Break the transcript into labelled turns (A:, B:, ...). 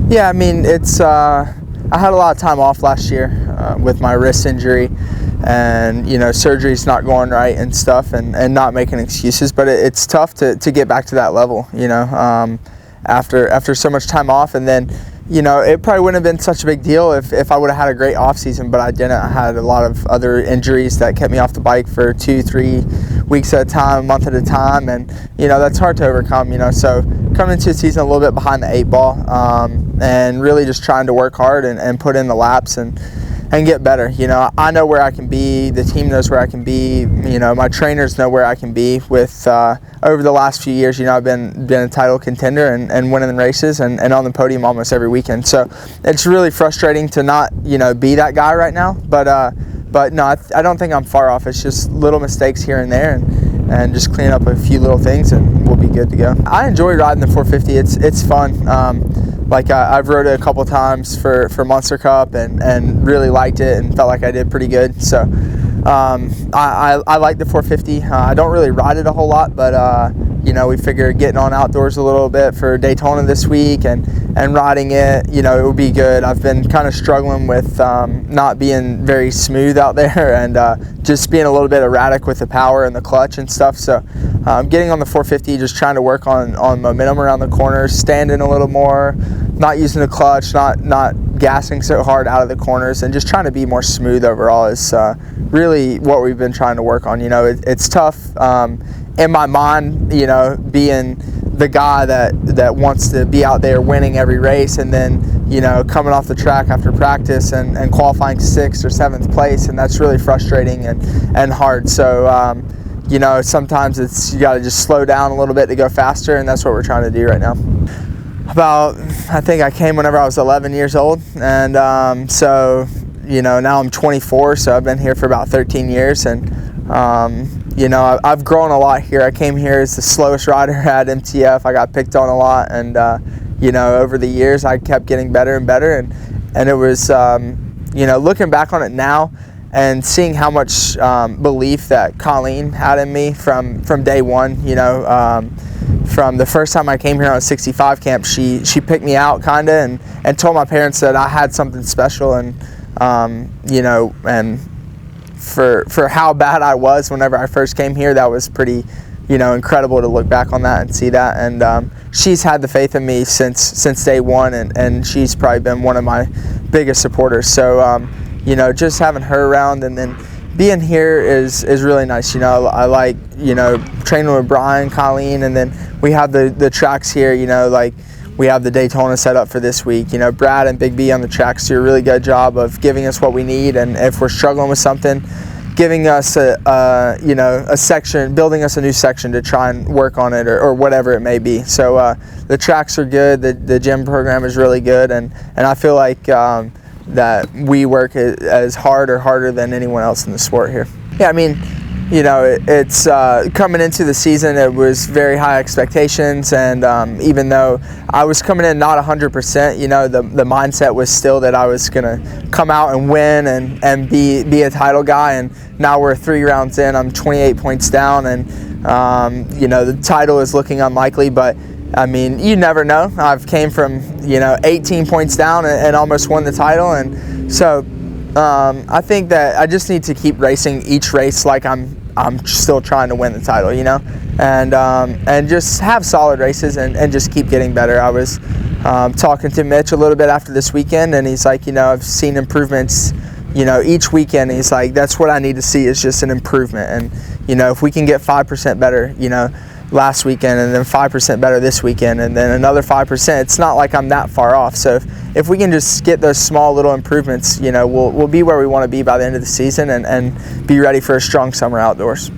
A: Yeah, I mean, it's I had a lot of time off last year with my wrist injury, and surgery's not going right and stuff, and not making excuses, but it's tough to get back to that level, after so much time off. And then it probably wouldn't have been such a big deal if I would have had a great off season, but I didn't. I had a lot of other injuries that kept me off the bike for 2-3 weeks at a time, a month at a time, and that's hard to overcome. So coming into the season a little bit behind the 8-ball, and really just trying to work hard and put in the laps and get better. I know where I can be. The team knows where I can be. My trainers know where I can be. With over the last few years, I've been a title contender and winning races and on the podium almost every weekend. So it's really frustrating to not be that guy right now. But no, I don't think I'm far off. It's just little mistakes here and there, and just clean up a few little things, and we'll be good to go. I enjoy riding the 450. It's fun. I've rode it a couple times for Monster Cup and really liked it and felt like I did pretty good. So I like the 450. I don't really ride it a whole lot, but we figure getting on outdoors a little bit for Daytona this week and riding it, it would be good. I've been kind of struggling with not being very smooth out there, and just being a little bit erratic with the power and the clutch and stuff. So getting on the 450, just trying to work on momentum around the corners, standing a little more, not using the clutch, not gassing so hard out of the corners, and just trying to be more smooth overall is really what we've been trying to work on. It's tough in my mind, being the guy that wants to be out there winning every race, and then coming off the track after practice and qualifying 6th or 7th place, and that's really frustrating and hard. So sometimes you got to just slow down a little bit to go faster, and that's what we're trying to do right now. I think I came whenever I was 11 years old, and so now I'm 24, so I've been here for about 13 years, and I've grown a lot here. I came here as the slowest rider at MTF. I got picked on a lot, and over the years I kept getting better and better, and it was looking back on it now and seeing how much belief that Colleen had in me from day one. From the first time I came here on 65 camp, she picked me out kinda and told my parents that I had something special, and and for how bad I was whenever I first came here, that was pretty incredible to look back on that and see that. And she's had the faith in me since day one, and she's probably been one of my biggest supporters. So just having her around and then being here is really nice. I like training with Brian, Colleen, and then we have the tracks here. We have the Daytona set up for this week. Brad and Big B on the tracks do a really good job of giving us what we need, and if we're struggling with something, giving us a section, building us a new section to try and work on it, or whatever it may be. So the tracks are good. The gym program is really good, and I feel like that we work as hard or harder than anyone else in the sport here. Yeah, I mean, it's coming into the season, it was very high expectations, and even though I was coming in not 100%, the mindset was still that I was gonna come out and win and be a title guy. And now we're 3 rounds in, I'm 28 points down, and the title is looking unlikely, but I mean, you never know. I've came from 18 points down and almost won the title, and so I think that I just need to keep racing each race like I'm still trying to win the title, and just have solid races and just keep getting better. I was talking to Mitch a little bit after this weekend, and he's like, I've seen improvements, each weekend. He's like, that's what I need to see, is just an improvement. And if we can get 5% better, last weekend, and then 5% better this weekend, and then another 5%, it's not like I'm that far off. So if we can just get those small little improvements, we'll be where we want to be by the end of the season, and be ready for a strong summer outdoors.